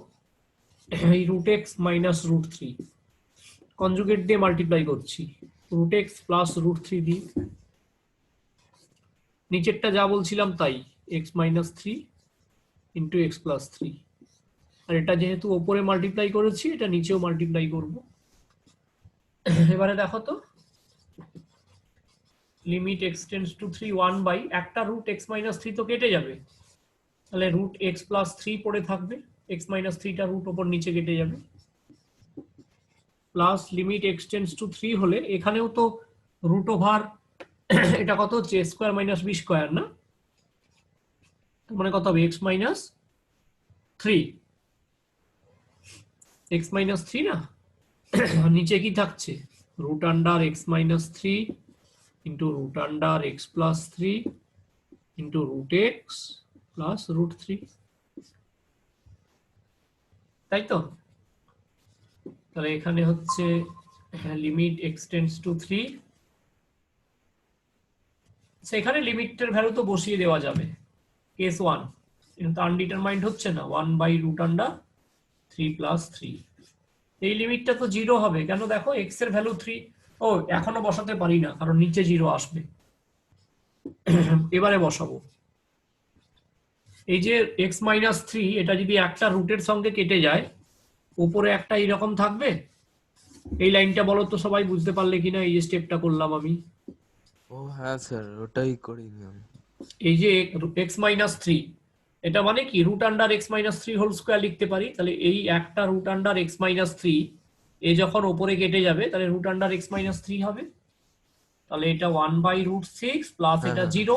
এই root x minus root 3 conjugate দিয়ে মাল্টিপ্লাই করছি, রুট এক্স প্লাস রুট 3 দিয়ে। নিচেরটা যা বলছিলাম তাই, x minus 3 into x plus 3। আর এটা যেহেতু ওপরে মাল্টিপ্লাই করেছি, এটা নিচেও মাল্টিপ্লাই করব। এবারে দেখো তো, limit x tends to 3 1 by একটা রুট এক্স মাইনাস 3 তো কেটে যাবে, তাহলে রুট এক্স প্লাস 3 পড়ে থাকবে, এক্স মাইনাস 3টা রুট ওপর নিচে কেটে যাবে, plus limit x tends to 3 হলে এখানেও তো রুট ওভার এটা কত হচ্ছে স্কোয়ার মাইনাস বি স্কোয়ার না, মানে কত হবে এক্স মাইনাস 3, এক্স মাইনাস 3 না। নিচে কি থাকছে, root under x minus 3 into root under x plus 3 into root x plus root 3, তাই তো? তাহলে এখানে হচ্ছে লিমিট এক্স টেন্ডস টু 3, সেখানে লিমিটের ভ্যালু তো বসিয়ে দেওয়া যাবে, কেস 1 কিন্তু আনডিটারমাইন্ড হচ্ছে না, 1 বাই রুট আন্ডার 3 প্লাস 3। এই লিমিটটা তো 0 হবে কেন? দেখো এক্স এর ভ্যালু 3, ও এখনো বসাতে পারি না কারণ নিচে 0 আসবে। এবারে বসাবো, এই যে এক্স মাইনাস 3 এটা যদি একটা রুটের সঙ্গে কেটে যায়, উপরে একটা এইরকম থাকবে। এই লাইনটা বলো তো সবাই বুঝতে পারলে কিনা, এই যে স্টেপটা করলাম আমি। ও হ্যাঁ স্যার, ওটাই করিনি আমি। এই যে এক্স মাইনাস 3 এটা মানে কি root under x minus three whole square লিখতে পারি, তাহলে এই একটা root under x minus three এ যখন ওপরে কেটে যাবে তাহলে root under x minus three হবে, তাহলে এটা 1/√6 প্লাস হ্যাঁ, এটা হ্যাঁ। 0,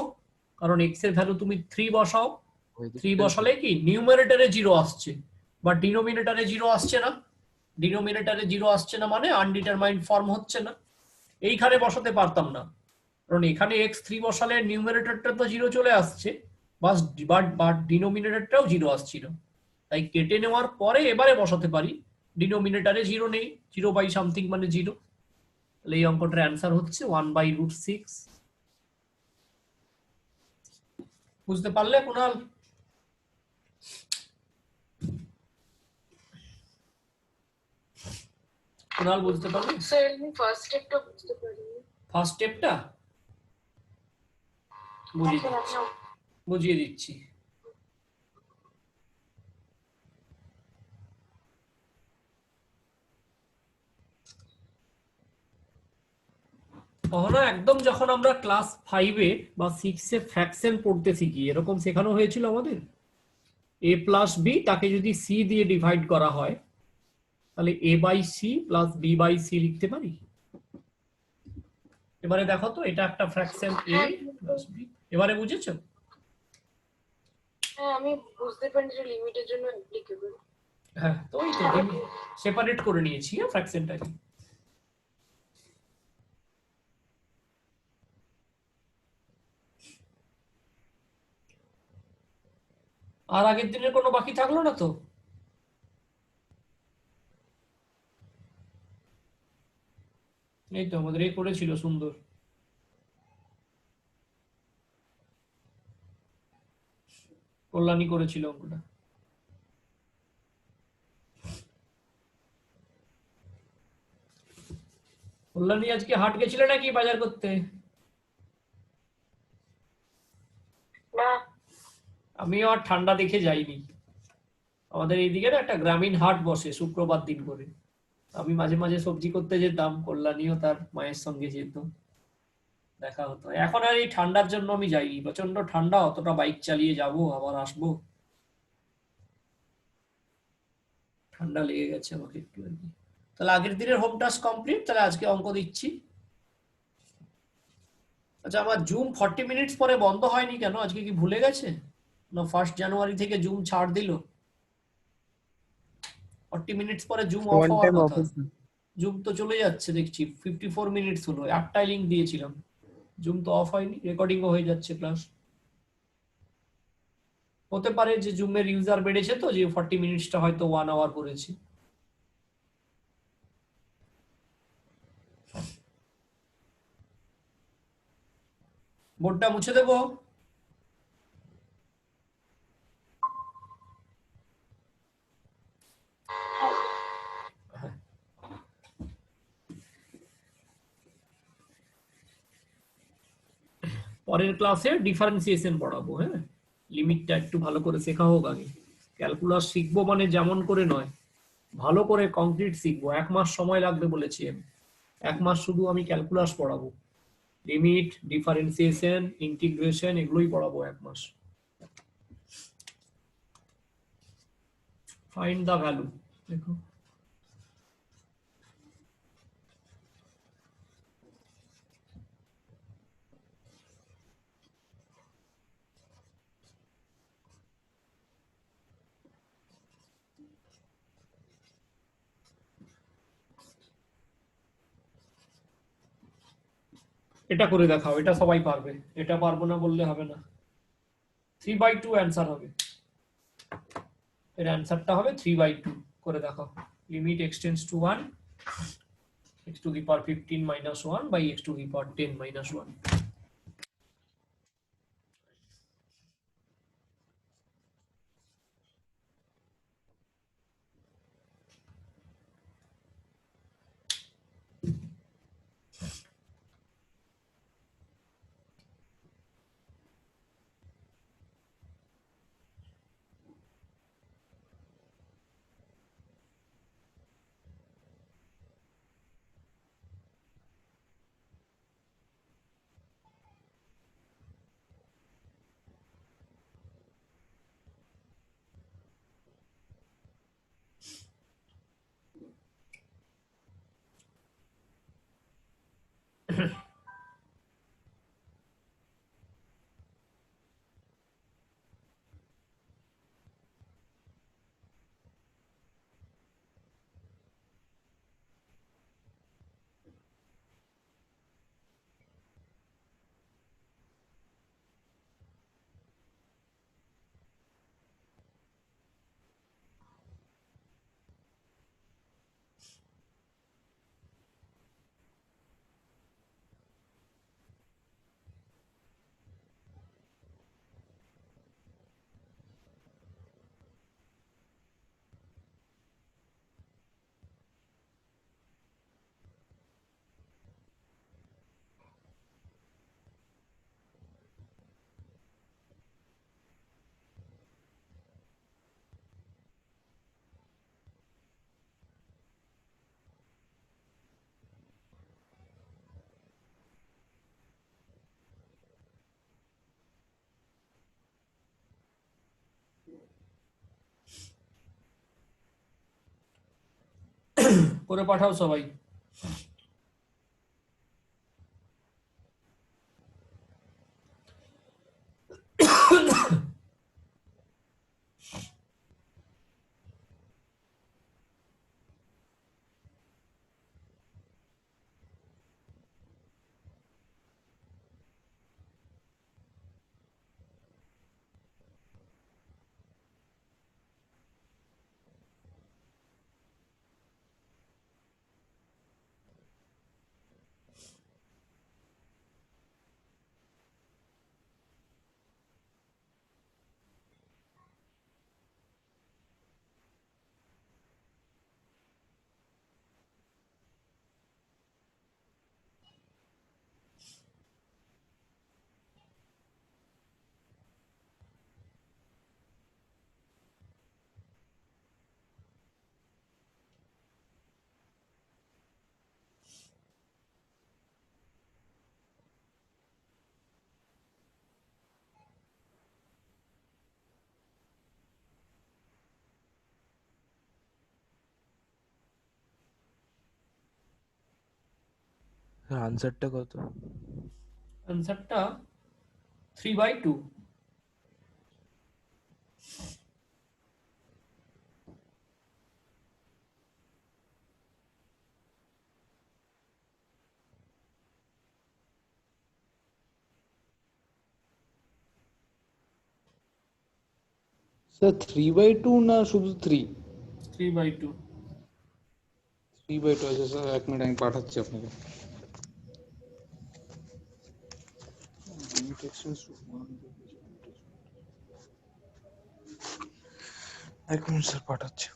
কারণ এক্স এর ভ্যালু তুমি 3 বসাও, ওই 3 দিকটাই বসালে কি নিউমারেটরে 0 আসছে বাট ডিনোমিনেটরে 0 আসছে না, ডিনোমিনেটরে 0 আসছে না মানে আনডিটারমাইন্ড ফর্ম হচ্ছে না, এইখানে বসাতে পারতাম না কারণ এখানে x3 বসালে নিউমারেটরটা তো 0 চলে আসছে বাট ডিনোমিনেটরটাও 0 আসছিল, তাই কেটে নেওয়ার পরে এবারে বসাতে পারি ডিনোমিনেটরে 0 নেই, 0 বাই সামথিং মানে 0, তাহলে এই অঙ্কটার অ্যান্সার হচ্ছে 1/√6। বুঝতে পারলে কুণাল? কুণাল বুঝতে পারলে স্যার আমি ফার্স্ট স্টেপটা বুঝতে পারিনি। ফার্স্ট স্টেপটা? বুঝিয়ে স্যার দিচ্ছি, আমি বুঝিয়ে দিচ্ছি। কখনো একদম যখন আমরা ক্লাস 5-এ বা 6-এ ফ্র্যাকশন পড়তে শিখি এরকম শেখানো হয়েছিল আমাদের, a প্লাস বি তাকে যদি সি দিয়ে ডিভাইড করা হয় তাহলে a by c plus b by c লিখতে পারি। এবারে দেখো তো এটা একটা ফ্র্যাকশন a প্লাস বি, এবারে বুঝেছো? হ্যাঁ আমি বুঝতে পারি যে লিমিটের জন্য অ্যাপ্লিকেবল। হ্যাঁ তো ওই তো সেপারেট করে নিয়েছি ফ্র্যাকশনটাকে। আর আগের দিনের কোনো বাকি থাকলো না তো? এই তো আমাদের এই করেছিল সুন্দর। কল্যাণী করেছিল অঙ্কটা। কল্যাণী আজকে হাট গেছিলে নাকি বাজার করতে? না আমিও আর ঠান্ডা দেখে যাইনি, আমাদের এইদিকে না একটা গ্রামীণ হাট বসে শুক্রবার দিন করে, আমি মাঝে মাঝে সবজি করতে যেতাম, কল্যাণীও তার মায়ের সঙ্গে যেত, দেখা হতো। এখন আর এই ঠান্ডার জন্য আমি যাইনি, প্রচন্ড ঠান্ডা, অতটা বাইক চালিয়ে যাব আবার আসবো, ঠান্ডা লেগে গেছে আমাকে একটু আর কি। তাহলে আগের দিনের হোম টাস্ক কমপ্লিট, তাহলে আজকে অঙ্ক দিচ্ছি। আচ্ছা আমার জুম 40 মিনিটস পরে বন্ধ হয়নি কেন, আজকে কি ভুলে গেছে না 1 জানুয়ারি থেকে জুম ছাড় দিল? 40 মিনিটস পরে জুম অফ ওয়ান হওয়ার টাইম কথা, অফার। জুম তো চলে যাচ্ছে দেখছি, 54 মিনিটস হলো, একটাই লিঙ্ক দিয়েছিলাম, জুম তো অফ হয়নি, রেকর্ডিংও হয়ে যাচ্ছে ক্লাস। হতে পারে যে জুমের ইউজার বেড়েছে তো, যে 40 মিনিটসটা হয়তো 1 আওয়ার করেছি। বোর্ডটা মুছে দেবো? পরের ক্লাসে ডিফারেন্সিয়েশন পড়াবো, হ্যাঁ লিমিটটা একটু ভালো করে শেখা হোক আগে, ক্যালকুলাস শিখবো মানে যেমন করে নয়, ভালো করে কংক্রিট শিখবো, 1 মাস সময় লাগবে বলেছি আমি, 1 মাস শুধু আমি ক্যালকুলাস পড়াবো, লিমিট ডিফারেন্সিয়েশন ইন্টিগ্রেশন এগুলোই পড়াবো 1 মাস। ফাইন্ড দা ভ্যালু, দেখো এটা করে দেখাও, এটা সবাই পারবে, এটা পারবো না বললে হবে না। 3/2 অ্যান্সার হবে, এর অ্যান্সারটা হবে 3/2, করে দেখাও। Limit x tends to 1 x to the power 15 minus 1 by x to the power 10 minus 1। করে পাঠাও সবাই। আনসারটা কত? আনসারটা 3/2। স্যার 3/2 না শুধু 3? 3/2। 3/2 আছে স্যার, 1 মিনিট আমি পাঠাচ্ছি আপনাকে। এক মিনিট স্যার পাঠাচ্ছি।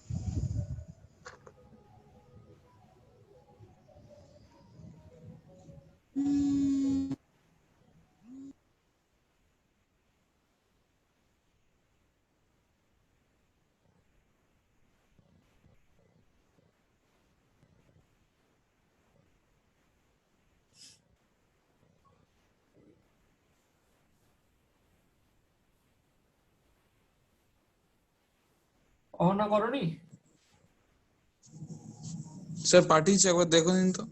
অহনা করনি? স্যার পাঠিয়েছি, একবার দেখুন তো।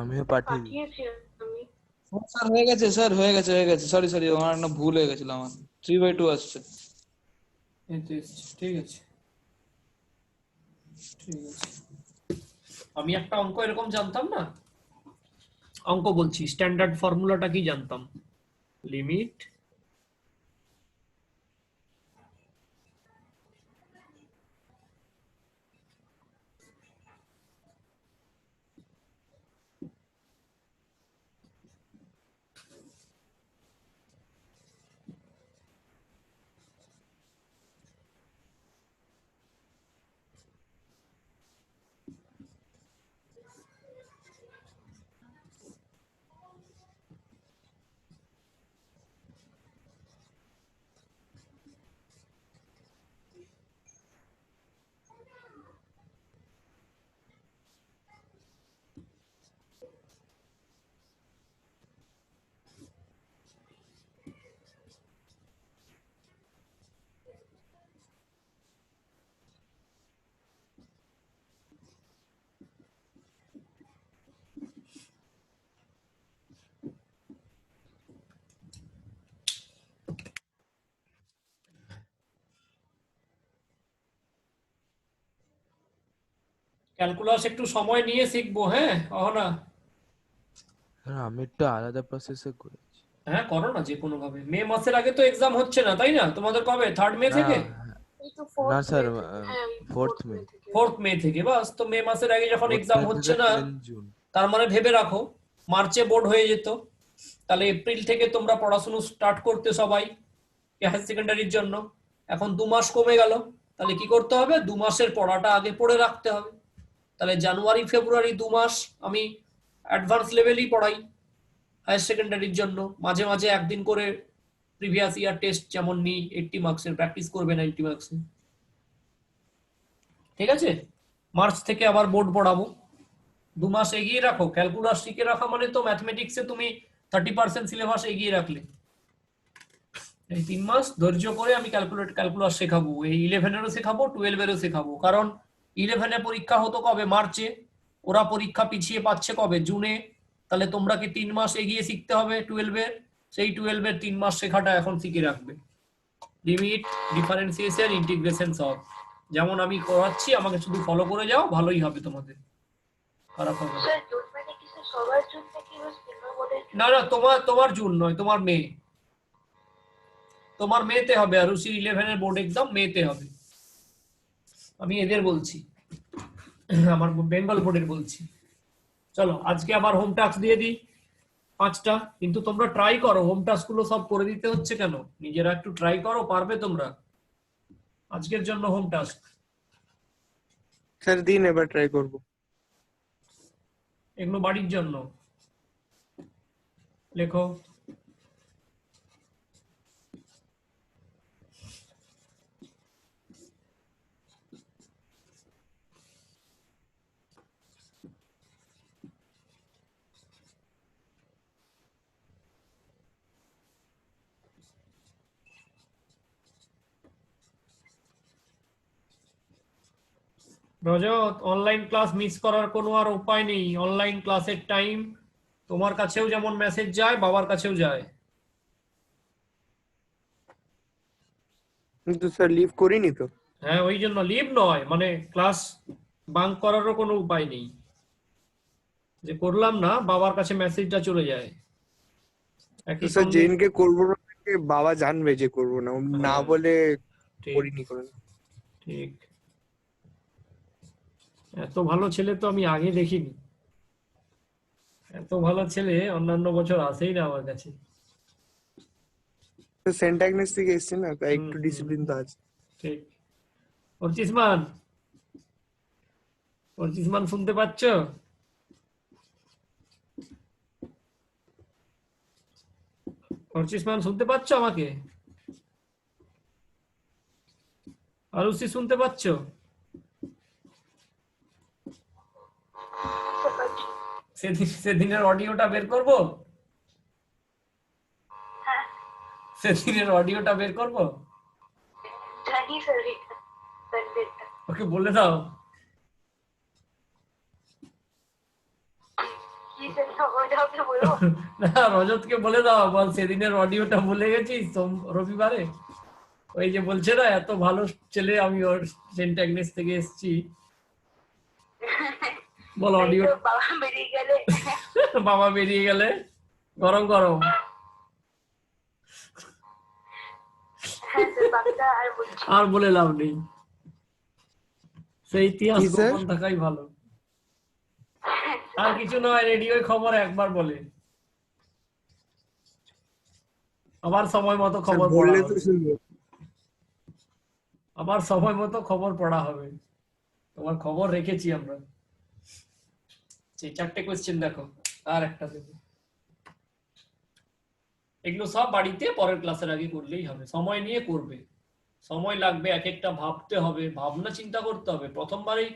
আমিও পাঠিয়ে দিই। পাঠিয়েছি আমি। স্যার হয়ে গেছে স্যার, হয়ে গেছে। সরি আমার একটা ভুল হয়ে গেছিল আমার। 3/2 আসছে। এই তো এসছে, ঠিক আছে ঠিক আছে। আমি একটা অঙ্ক এরকম জানতাম না, অঙ্ক বলছি, স্ট্যান্ডার্ড ফর্মুলাটা কি জানতাম, লিমিট ক্যালকুলাস একটু সময় নিয়ে শিখবো, হ্যাঁ অহনা? হ্যাঁ, আমি একটু আলাদা প্রসেসে করেছি। হ্যাঁ করো না, যে কোনো ভাবে। মে মাসের আগে তো এক্সাম হচ্ছে না তাই না তোমাদের? কবে? 3 মে না থেকে? এই তো না 4th স্যার, মে থেকে। হ্যাঁ, 4th মে। 4 মে থেকে, বাস তো মে মাসের আগে যখন 4th এক্সাম মে হচ্ছে থেকে না, 10 জুন। তার মানে ভেবে রাখো মার্চে বোর্ড হয়ে যেত, তাহলে এপ্রিল থেকে তোমরা পড়াশোনা স্টার্ট করতে সবাই হায়ার সেকেন্ডারির জন্য। এখন 2 মাস কমে গেল, তাহলে কি করতে হবে? 2 মাসের পড়াটা আগে পড়ে রাখতে হবে। তাহলে জানুয়ারি ফেব্রুয়ারি 2 মাস আমি অ্যাডভান্স লেভেলই পড়াই হায়ার সেকেন্ডারির জন্য। মাঝে মাঝে একদিন করে প্রিভিয়াস ইয়ার টেস্ট যেমন নিই 80 মার্কসের, প্র্যাকটিস করবে 90 মার্কসের, ঠিক আছে? মার্চ থেকে আবার বোর্ড পড়াবো। 2 মাস এগিয়ে রাখো। ক্যালকুলাস শিখে রাখা মানে তো ম্যাথমেটিক্সে তুমি 30% সিলেবাস এগিয়ে রাখলে। এই 3 মাস ধৈর্য করে আমি ক্যালকুলাস শেখাবো, এই 11 এরও শেখাবো, 12 এরও শেখাবো, কারণ 11-এ পরীক্ষা হতো কবে? মার্চে। ওরা পরীক্ষা পিছিয়ে পাচ্ছে কবে? জুনে। তাহলে তোমরা কি 3 মাস এগিয়ে শিখতে হবে 12-এর? সেই 12-এর 3 মাস শেখাটা এখন শিখে রাখবে। লিমিট, ডিফারেন্সিয়েশন, ইন্টিগ্রেশন সব যেমন আমি করাচ্ছি, আমাকে শুধু ফলো করে যাও, ভালোই হবে তোমাদের, খারাপ হবে না। স্যার জুন মানে কি স্যার সবার জন্য কি সিলভার বোর্ডের? না না, তোমার জুন নয়, তোমার মে। তোমার মেতে হবে, আর রুসির 11-এর বোর্ড এক্সাম মেতে হবে। আমি এদের বলছি, আমার বেঙ্গল বোর্ডের বলছি। চলো আজকে আবার হোম টাস্ক দিয়ে দিই 5টা, কিন্তু তোমরা ট্রাই করো। হোম টাস্ক গুলো সব করে দিতে হচ্ছে কেন? নিজেরা একটু ট্রাই করো, পারবে তোমরা। আজকের জন্য হোম টাস্ক স্যার দিন, এবার ট্রাই করব। এগুলো বাড়ির জন্য লেখো। রজত, অনলাইন ক্লাস মিস করার কোনো আর উপায় নেই। অনলাইন ক্লাসের টাইম তোমার কাছেও যেমন মেসেজ যায়, বাবার কাছেও যায়। কিন্তু স্যার লিভ করিনি তো। হ্যাঁ, ওই জন্য লিভ নয়, মানে ক্লাস বাঙ্ক করারও কোনো উপায় নেই। যে করলাম না, বাবার কাছে মেসেজটা চলে যায়। একই স্যার সঙ্গে যেদিনকে করবো না বাবা জানবে যে করবো না, না হ্যাঁ, বলে ঠিক করিনি কোনো। ঠিক। এত ভালো ছেলে তো আমি আগে দেখিনি। এত ভালো ছেলে অন্যান্য বছর আসেই না আমার কাছে। সেন্ট অ্যাগনেস থেকে এসছি না, তাই হুম, একটু হুম, ডিসিপ্লিন তো আছে। ঠিক। অর্চিসমান শুনতে পাচ্ছ? অর্চিসমান শুনতে পাচ্ছ আমাকে? আরুষি শুনতে পাচ্ছ? সেদিনের অডিওটা বের করব? হ্যাঁ সেদিনের অডিওটা বের করব? জানি স্যার এটা সানডেটা। ওকে বলে দাও। কি স্যার ওইটা আপনি বলবো? না, রজতকে বলে দাও, বল সেদিনের অডিওটা ভুলে গেছিস রবিবারে। ওই যে বলছে না এত ভালো ছেলে, আমি ওর সেন্ট অ্যাগনেস থেকে এসেছি। বল এই অডিও। তো বাবা বেরিয়ে গেলে। বাবা বেরিয়ে গেলে গরম গরম। হ্যাঁ স্যার বাকিটা আর বলছি। আর বলে লাভ নেই, সেই ইতিহাস কি স্যার? গোপন থাকাই ভালো। আর কিছু নয়, রেডিওয় খবর একবার বলে, আবার সময় মতো স্যার খবর পড়া বললে তো হবে। শুনবো। আবার সময় মতো খবর পড়া হবে। তোমার খবর রেখেছি আমরা। সেই 4টে কোয়েশ্চেন দেখো, আর একটা দেবো। এগুলো সব বাড়িতে পরের ক্লাসের আগে করলেই হবে, সময় নিয়ে করবে। সময় লাগবে, এক একটা ভাবতে হবে, ভাবনা চিন্তা করতে হবে। প্রথমবারেই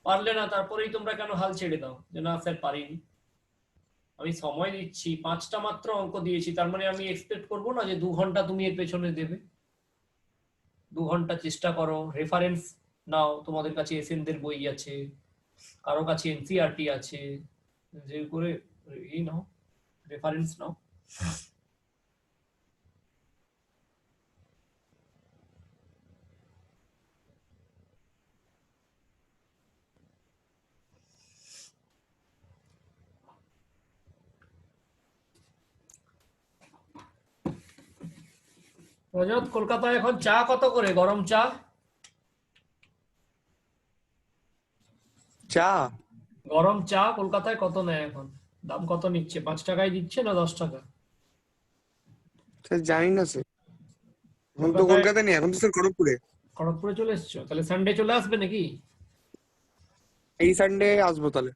পারলে না, তারপরেই তোমরা কেন হাল ছেড়ে দাও যে না স্যার পারিনি। আমি সময় দিচ্ছি, 5টা মাত্র অঙ্ক দিয়েছি, তার মানে আমি এক্সপেক্ট করবো না যে 2 ঘন্টা তুমি এর পেছনে দেবে। 2 ঘন্টা চেষ্টা করো, রেফারেন্স নাও, তোমাদের কাছে এসএনদের বই আছে, কারো কাছে এনসিআরটি আছে, যে করে এই নাও, রেফারেন্স নাও। রজত, কলকাতায় এখন চা কত করে, গরম চা? চা গরম চা কলকাতায় কত নেয় এখন? দাম কত নিচ্ছে? 5 টাকায় দিচ্ছে না 10 টাকা? স্যার জানি না স্যার, এখন তো কলকাতায়। কলকাতা নেই, এখন তো স্যার খড়গপুরে। খড়গপুরে চলে এসছো, তাহলে সানডে চলে আসবে নাকি? এই সানডে আসবো তাহলে।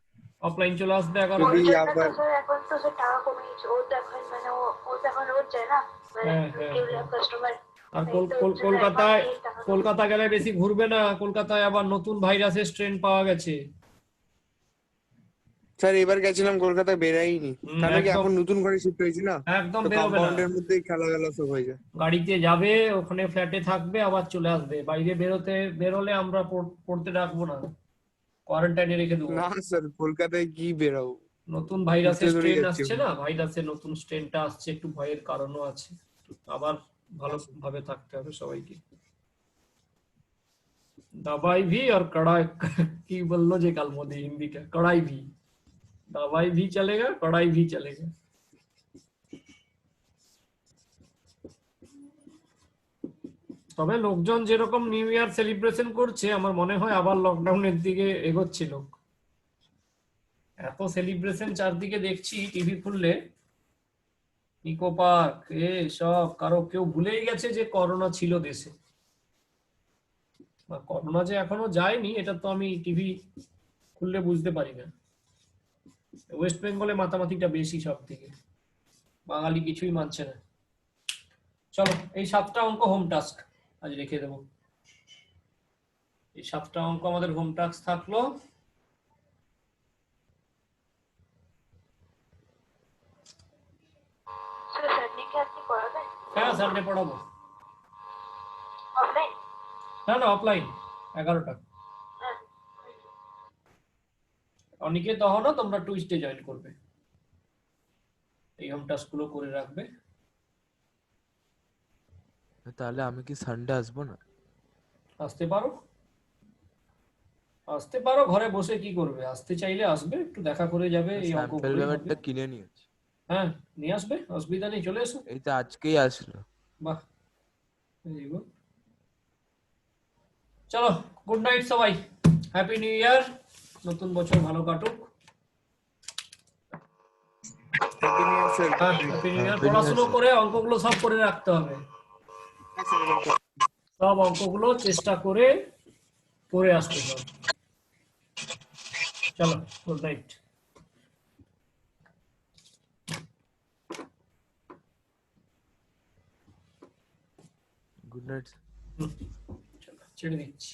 অফলাইন চলে আসবে ওর 11 যদি বজে। জন্য তো আবার স্যার এখন তো স্যার টাকা কমে গেছে। ও তো এখন মানে ও তো এখন রোজ যায় না, মানে হ্যাঁ, হ্যাঁ, কেউ হ্যাঁ। কাস্টমার। আর এই তো ওর জন্য কলকাতায়, এখন টাকা কমে কলকাতা গেলে বেশি ঘুরবে না। কলকাতায় আবার নতুন ভাইরাসের স্ট্রেন পাওয়া গেছে। স্যার এবার গেছিলাম কলকাতায়, বেরাইনি। কেন কি একদম এখন নতুন ঘরে শিফট হয়েছি না, একদম তো বেরোবে না। কম্পাউন্ডের মধ্যেই খেলা গেলা সব হয়ে যায়। গাড়িতে যাবে, ওখানে ফ্ল্যাটে থাকবে, আবার চলে আসবে। বাইরে বেরোলে আমরা পড়তে ডাকবো না। কোয়ারেন্টাইনে রেখে দেবো। না স্যার, কলকাতায় কি বেরাবো? নতুন ভাইরাসের ঘুরতে স্ট্রেন যাচ্ছি আসছে এখন। না, ভাইরাসের নতুন স্ট্রেনটা আসছে, একটু ভয়ের কারণও আছে। আবার ভালোভাবে থাকতে হবে সবাইকে। दवाई भी और कड़ाई की बोलो जे कल मोदी हिंदी का कड़ाई भी, दवाई भी चलेगा कड़ाई भी चलेगा। তবে লোকজন যেরকম নিউ ইয়ার সেলিব্রেশন করছে আমার মনে হয় আবার লকডাউনের দিকে এগোচ্ছে লোক। এত সেলিব্রেশন চারদিকে দেখছি টিভি খুললে, ইকো পার্ক এ সব, কারো কেউ ভুলেই গেছে যে করোনা ছিল দেশে। বা করোনা যে এখনো যায়নি এটা তো আমি টিভি খুললে বুঝতে পারি না। ওয়েস্ট বেঙ্গলে মাতামাতিটা বেশি সব থেকে, বাঙালি কিছুই মানছে না। চলো এই 7টা অঙ্ক হোম টাস্ক আজ রেখে দেবো। এই 7টা অঙ্ক আমাদের হোম টাস্ক থাকলো। স্যার সানডে কি আপনি পড়াবেন? হ্যাঁ সানডে পড়াবো। অফলাইন? না না অফলাইন 11টা। হ্যাঁ। অনেকে তখন তোমরা টুইস্টে জয়েন করবে, এই হোম টাস্ক গুলো করে রাখবে। তাহলে আমি কি সানডে আসবো না? আসতে পারো, আসতে পারো, ঘরে বসে কি করবে, আসতে চাইলে আসবে, একটু দেখা করে যাবে, এই স্যাম্পল অঙ্কগুলোই হবে। পেপারটা কিনে নিয়েছি। হ্যাঁ নিয়ে আসবে, অসুবিধা নেই, চলে এসো। এই তো আজকেই আসলো। বাহ, very good. চলো গুড নাইট সবাই, হ্যাপি নিউ ইয়ার, নতুন বছর ভালো কাটুক। Happy new year sir. হ্যাঁ happy new year. Happy New Year, পড়াশোনা sir. করে অঙ্কগুলো সব করে রাখতে হবে, সব অঙ্কগুলো চেষ্টা করে করে আসতে হবে। চলো গুড নাইট। Good night. চলো ছেড়ে দিচ্ছি।